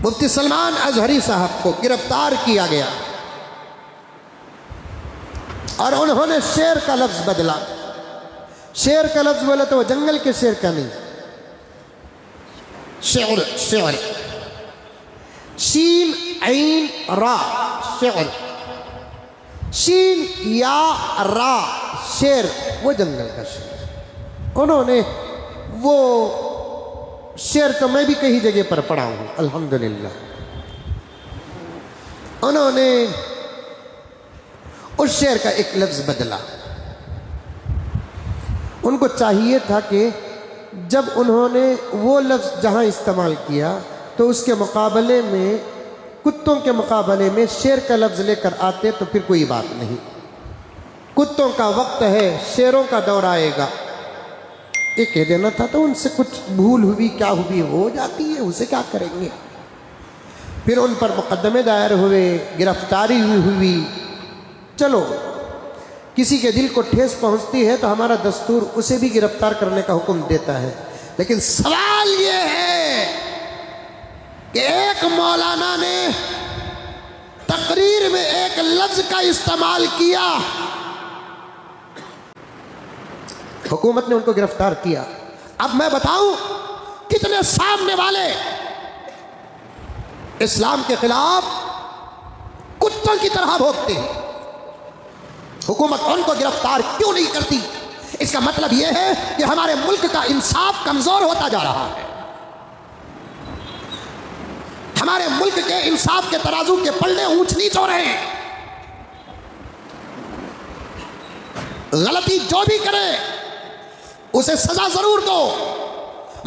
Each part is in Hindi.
मुफ्ती सलमान अजहरी साहब को गिरफ्तार किया गया और उन्होंने शेर का लफ्ज बदला। शेर का लफ्ज बोला तो वो जंगल के शेर का नहीं, शेर, शेर, शीन ऐन रा, शेर, शीन या रा, शेर, वो जंगल का शेर। उन्होंने वो शेर तो मैं भी कई जगह पर पढ़ा हूं अल्हम्दुलिल्लाह। उन्होंने उस शेर का एक लफ्ज बदला। उनको चाहिए था कि जब उन्होंने वो लफ्ज जहां इस्तेमाल किया तो उसके मुकाबले में, कुत्तों के मुकाबले में शेर का लफ्ज लेकर आते तो फिर कोई बात नहीं। कुत्तों का वक्त है, शेरों का दौर आएगा, ये कह देना था। तो उनसे कुछ भूल हुई, क्या हुई हो जाती है, उसे क्या करेंगे। फिर उन पर मुकदमे दायर हुए, गिरफ्तारी हुई। चलो, किसी के दिल को ठेस पहुंचती है तो हमारा दस्तूर उसे भी गिरफ्तार करने का हुक्म देता है। लेकिन सवाल यह है कि एक मौलाना ने तकरीर में एक लफ्ज का इस्तेमाल किया, हुकूमत ने उनको गिरफ्तार किया। अब मैं बताऊं कितने सामने वाले इस्लाम के खिलाफ कुत्तों की तरह भोगते हैं। हुकूमत उनको गिरफ्तार क्यों नहीं करती? इसका मतलब यह है कि हमारे मुल्क का इंसाफ कमजोर होता जा रहा है। हमारे मुल्क के इंसाफ के तराजू के पल्ले ऊंच नीच हो रहे हैं। गलती जो भी करे उसे सजा जरूर दो।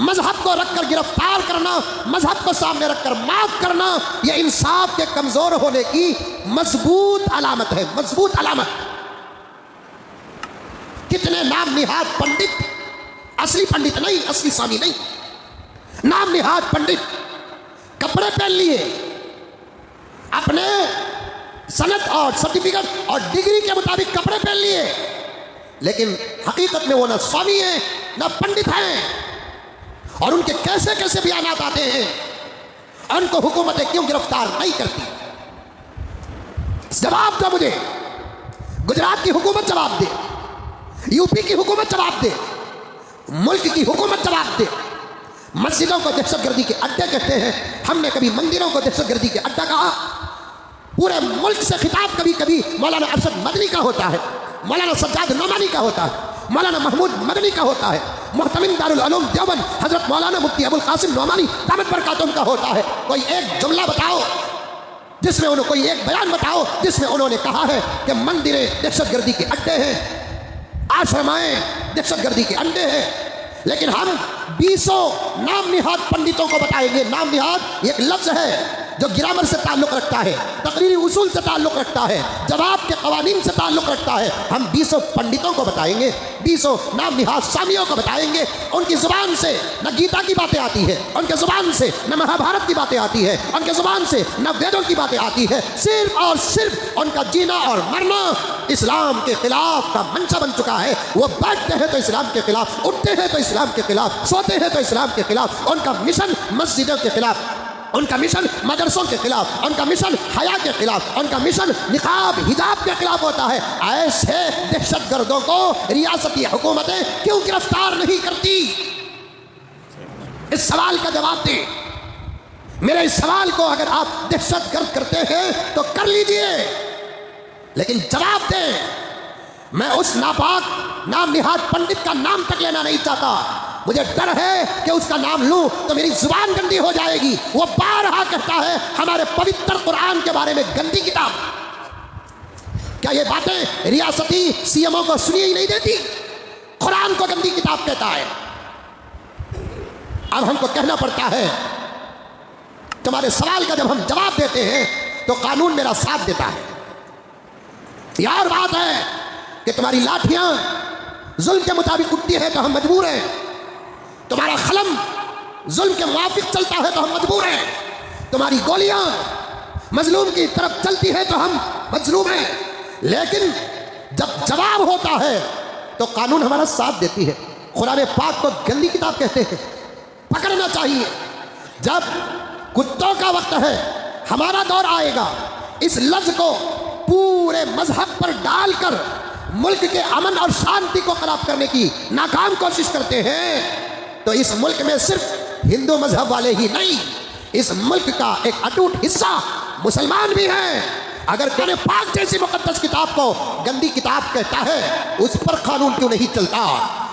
मजहब को रखकर गिरफ्तार करना, मजहब को सामने रखकर माफ करना, यह इंसाफ के कमजोर होने की मजबूत अलामत है, मजबूत अलामत। कितने नाम निहाद पंडित, असली पंडित नहीं, असली स्वामी नहीं, नाम निहाद पंडित कपड़े पहन लिए, अपने सनद और सर्टिफिकेट और डिग्री के मुताबिक कपड़े पहन लिए, लेकिन हकीकत में वो ना स्वामी है ना पंडित हैं। और उनके कैसे कैसे बयानात आते हैं, उनको हुकूमतें क्यों गिरफ्तार नहीं करती? जवाब दो मुझे। गुजरात की हुकूमत जवाब दे, यूपी की हुकूमत जवाब दे, मुल्क की हुकूमत जवाब दे। मस्जिदों को दहशतगर्दी के अड्डे कहते हैं, हमने कभी मंदिरों को दहशतगर्दी के अड्डा कहा? पूरे मुल्क से खिताब कभी कभी मौलाना अरशद मदनी का होता है, मौलाना सज्जाद नोमानी का होता है, मौलाना महमूद मदनी का होता है, मुहतमिम दारुल उलूम देवबंद हजरत मौलाना मुफ्ती अबुल कासिम नोमानी दामत बरकातुहू का होता है। कोई एक जुमला बताओ जिसमें उन्होंने, कोई एक बयान बताओ जिसमें उन्होंने कहा है कि मंदिरें दहशतगर्दी के अड्डे हैं, आश्रमाएं दहशतगर्दी के अड्डे हैं। लेकिन हम 20 नाम निहाद पंडितों को बताएंगे। नाम निहाद एक लफ्ज है जो ग्रामर से ताल्लुक़ रखता है, तकरीरी उसूल से ताल्लुक़ रखता है, जवाब के कवानीन से ताल्लुक़ रखता है। हम 20 पंडितों को बताएंगे, 20 नाम निहाद स्वामियों को बताएंगे। उनकी ज़ुबान से न गीता की बातें आती है, उनके ज़ुबान से न महाभारत की बातें आती है, उनके ज़ुबान से न वेदों की बातें आती है। सिर्फ और सिर्फ उनका जीना और मरना इस्लाम के खिलाफ का मंशा बन चुका है। वो बैठते हैं तो इस्लाम के खिलाफ, उठते हैं तो इस्लाम के खिलाफ, सोते हैं तो इस्लाम के खिलाफ। उनका मिशन मस्जिदों के खिलाफ, उनका मिशन मदरसों के खिलाफ, उनका मिशन हया के खिलाफ, उनका मिशन निकाब हिजाब के खिलाफ होता है। ऐसे दहशतगर्दों को रियासती हुकूमतें क्यों गिरफ्तार नहीं करती? इस सवाल का जवाब दें। मेरे इस सवाल को अगर आप दहशतगर्द करते हैं तो कर लीजिए, लेकिन जवाब दें। मैं उस नापाक नाम निहाद पंडित का नाम तक लेना नहीं चाहता। मुझे डर है कि उसका नाम लूं तो मेरी जुबान गंदी हो जाएगी। वो बारहा कहता है हमारे पवित्र कुरान के बारे में गंदी किताब। क्या ये बातें रियासती सीएमओ को सुनिए ही नहीं देती? कुरान को गंदी किताब कहता है। अब हमको कहना पड़ता है, तुम्हारे सवाल का जब हम जवाब देते हैं तो कानून मेरा साथ देता है। यार बात है कि तुम्हारी लाठियां जुल्म के मुताबिक उठती है तो हम मजबूर हैं, तुम्हारा खलम जुल्म के मुआफिक चलता है तो हम मजबूर हैं, तुम्हारी गोलियां मजलूम की तरफ चलती है तो हम मजलूम हैं। लेकिन जब जवाब होता है तो कानून हमारा साथ देती है। कुरान पाक को गंदी किताब कहते हैं, पकड़ना चाहिए। जब कुत्तों का वक्त है, हमारा दौर आएगा। इस लफ्ज को पूरे मजहब पर डालकर मुल्क के अमन और शांति को खराब करने की नाकाम कोशिश करते हैं। तो इस मुल्क में सिर्फ हिंदू मजहब वाले ही नहीं, इस मुल्क का एक अटूट हिस्सा मुसलमान भी हैं। अगर कुरान पाक जैसी मुकद्दस किताब को गंदी किताब कहता है, उस पर कानून क्यों नहीं चलता,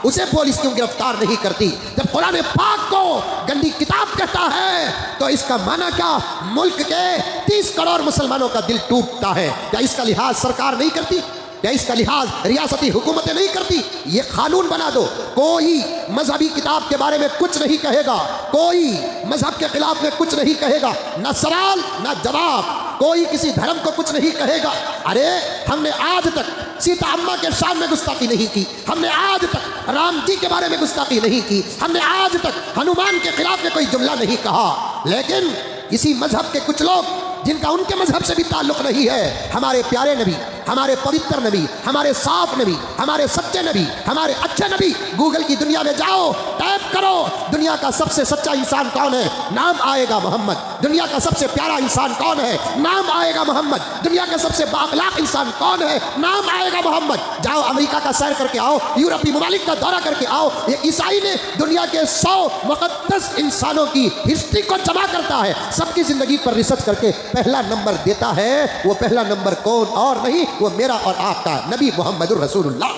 उसे पुलिस क्यों गिरफ्तार नहीं करती? जब कुरान पाक को गंदी किताब कहता है तो इसका माना क्या? मुल्क के 30 करोड़ मुसलमानों का दिल टूटता है। क्या इसका लिहाज सरकार नहीं करती? क्या इसका लिहाज रियासती हुकूमतें नहीं करती? ये कानून बना दो, कोई मजहबी किताब के बारे में कुछ नहीं कहेगा, कोई मजहब के खिलाफ में कुछ नहीं कहेगा, ना सवाल ना जवाब, कोई किसी धर्म को कुछ नहीं कहेगा। अरे हमने आज तक सीता अम्मा के शान में गुस्ताखी नहीं की, हमने आज तक राम जी के बारे में गुस्ताखी नहीं की, हमने आज तक हनुमान के खिलाफ में कोई जुमला नहीं कहा। लेकिन इसी मजहब के कुछ लोग जिनका उनके मजहब से भी ताल्लुक नहीं है, हमारे प्यारे नबी, हमारे पवित्र नबी, हमारे साफ नबी, हमारे सच्चे नबी, हमारे अच्छे नबी, गूगल की दुनिया में जाओ, टाइप करो दुनिया का सबसे सच्चा इंसान कौन है, नाम आएगा मोहम्मद। दुनिया का सबसे प्यारा इंसान कौन है, नाम आएगा मोहम्मद। दुनिया का सबसे बाअखलाक इंसान कौन है, नाम आएगा मोहम्मद। जाओ अमेरिका का सैर करके आओ, यूरोपीय ममालिक का दौरा करके आओ। ये ईसाई ने दुनिया के 100 मुकद्दस इंसानों की हिस्ट्री को जमा करता है, सबकी जिंदगी पर रिसर्च करके पहला नंबर देता है। वो पहला नंबर कौन और नहीं, वो मेरा और आपका नबी मोहम्मदुर रसूलुल्लाह।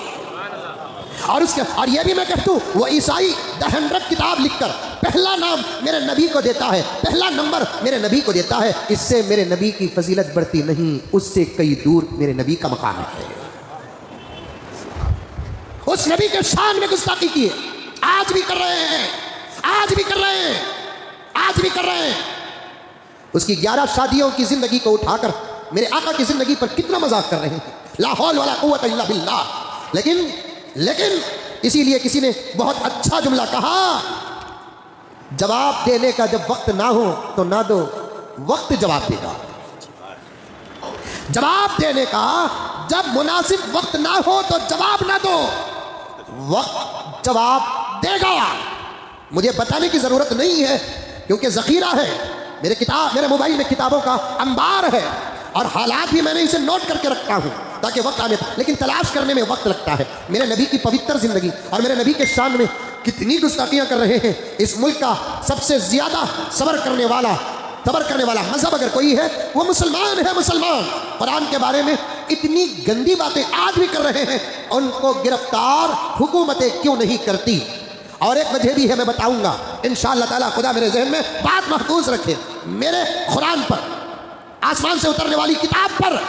और ये भी मैं कहता हूँ, वो ईसाई द 100 किताब लिखकर पहला नाम मेरे नबी को देता है, पहला नंबर मेरे नबी को देता है। इससे मेरे नबी की फजीलत बढ़ती नहीं, उससे कई दूर मेरे नबी का मकाम है। उस नबी के शान में गुस्ताखी की है, आज भी कर रहे हैं, आज भी कर रहे हैं, आज भी कर रहे हैं। उसकी 11 शादियों की जिंदगी को उठाकर मेरे आका की जिंदगी पर कितना मजाक कर रहे हैं, ला हौल वला कुव्वत इल्ला बिल्लाह। लेकिन इसीलिए किसी ने बहुत अच्छा जुमला कहा, जवाब देने का जब वक्त ना हो तो ना दो, वक्त जवाब देगा। जवाब देने का जब मुनासिब वक्त ना हो तो जवाब ना दो, वक्त जवाब देगा। मुझे बताने की जरूरत नहीं है क्योंकि जखीरा है, मेरे मोबाइल में किताबों का अंबार है और हालात भी मैंने इसे नोट करके रखता हूं ताकि वक्त आने, लेकिन तलाश करने में वक्त लगता है। मेरे नबी की पवित्र जिंदगी और मेरे नबी के शान में कितनी गुस्ताखियां कर रहे हैं। इस मुल्क का सबसे ज्यादा सबर करने वाला मजहब अगर कोई है वो मुसलमान है। मुसलमान कुरान के बारे में इतनी गंदी बातें आज भी कर रहे हैं, उनको गिरफ्तार हुकूमतें क्यों नहीं करती? और एक वजह भी है, मैं बताऊंगा इंशाअल्लाह ताला। खुदा मेरे जहन में बात महफूज रखे। मेरे कुरान पर, आसमान से उतरने वाली किताब पर,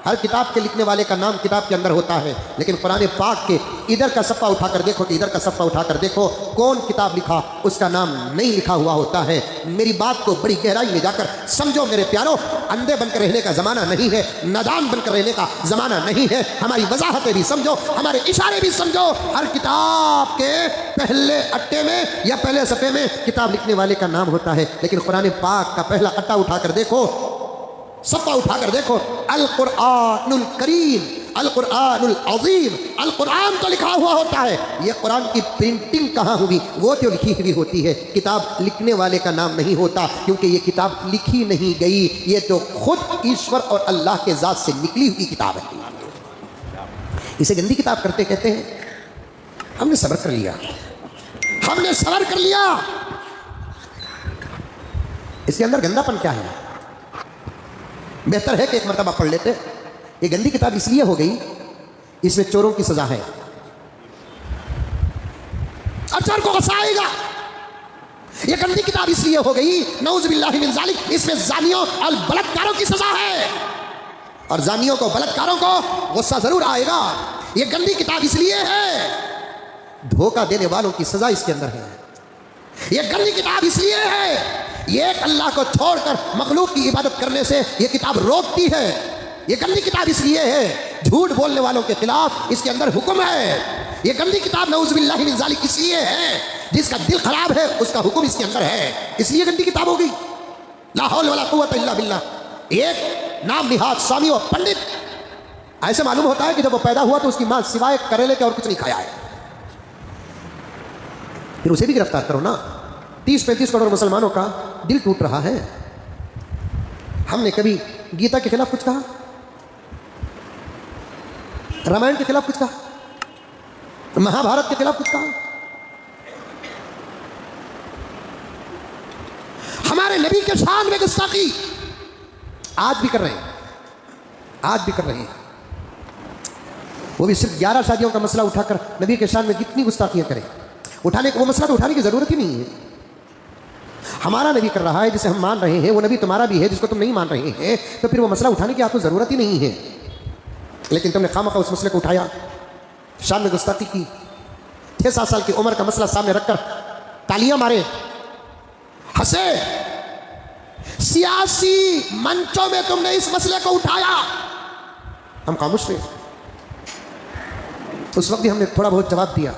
हर किताब के लिखने वाले का नाम किताब के अंदर होता है, लेकिन कुरान पाक के इधर का सफ़ा उठाकर देखो कि इधर का सफ़ा उठाकर देखो, कौन किताब लिखा उसका नाम नहीं लिखा हुआ होता है। मेरी बात को बड़ी गहराई में जाकर समझो मेरे प्यारों। अंधे बनकर रहने का ज़माना नहीं है, नादान बनकर रहने का ज़माना नहीं है। हमारी वजाहतें भी समझो, हमारे इशारे भी समझो। हर किताब के पहले अट्टे में या पहले सफ़े में किताब लिखने वाले का नाम होता है, लेकिन कुरान पाक का पहला अट्टा उठाकर देखो, सफ़ा उठाकर देखो, अल कुरानुल करीम, अल कुरानुल अज़ीम, अल कुरान तो लिखा हुआ होता है। ये कुरान की प्रिंटिंग कहाँ हुई? वो तो लिखी हुई होती है, किताब लिखने वाले का नाम नहीं होता, क्योंकि ये किताब लिखी नहीं गई, ये तो खुद ईश्वर और अल्लाह के ज़ात से निकली हुई किताब है। इसे गंदी किताब करते कहते हैं। हमने सब्र कर लिया, हमने सब्र कर लिया। इसके अंदर गंदापन क्या है? बेहतर है कि एक मरतबा पढ़ लेते। ये गंदी किताब इसलिए हो गई, इसमें चोरों की सजा है, अचर को फंसाएगा। ये गंदी किताब इसलिए हो गई, नऊज़ बिल्लाहि मिन ज़ालिक, इसमें जानियों और बलात्कारों की सजा है, और जानियों को, बलात्कारों को गुस्सा जरूर आएगा। ये गंदी किताब इसलिए है, धोखा देने वालों की सजा इसके अंदर है। ये गंदी किताब इसलिए है, ये एक अल्लाह को छोड़कर मखलूक की इबादत करने से ये किताब रोकती है। ये गंदी किताब इसलिए है, झूठ बोलने वालों के खिलाफ इसके अंदर हुक्म है। ये गंदी किताब नऊज़ बिल्लाहि मिन ज़ालिक इसलिए है, जिसका दिल खराब है उसका हुक्म इसके अंदर है, इसलिए गंदी किताब हो गई। ला हौल वला कुव्वत इल्ला बिल्लाह। एक नाम निहाद स्वामी और पंडित, ऐसे मालूम होता है कि जब वो पैदा हुआ तो उसकी माँ सिवाय करेले के और कुछ नहीं खाया है। फिर उसे भी गिरफ्तार करो ना, 30-35 करोड़ मुसलमानों का दिल टूट रहा है। हमने कभी गीता के खिलाफ कुछ कहा? रामायण के खिलाफ कुछ कहा? महाभारत के खिलाफ कुछ कहा? हमारे नबी के शान में गुस्ताखी आज भी कर रहे हैं, आज भी कर रहे हैं। वो भी सिर्फ 11 शादियों का मसला उठाकर नबी के शान में कितनी गुस्ताखियां करें। उठाने वो मसला तो उठाने की जरूरत ही नहीं है। हमारा नबी कर रहा है जिसे हम मान रहे हैं, वो नबी तुम्हारा भी है जिसको तुम नहीं मान रहे हैं, तो फिर वो मसला उठाने की आपको जरूरत ही नहीं है। लेकिन तुमने खामखा उस मसले को उठाया, शान में गुस्ताखी की। 6-7 साल की उम्र का मसला सामने रखकर तालियां मारे, हंसे। सियासी मंचों में तुमने इस मसले को उठाया, हम खामोश थे। उस वक्त भी हमने थोड़ा बहुत जवाब दिया।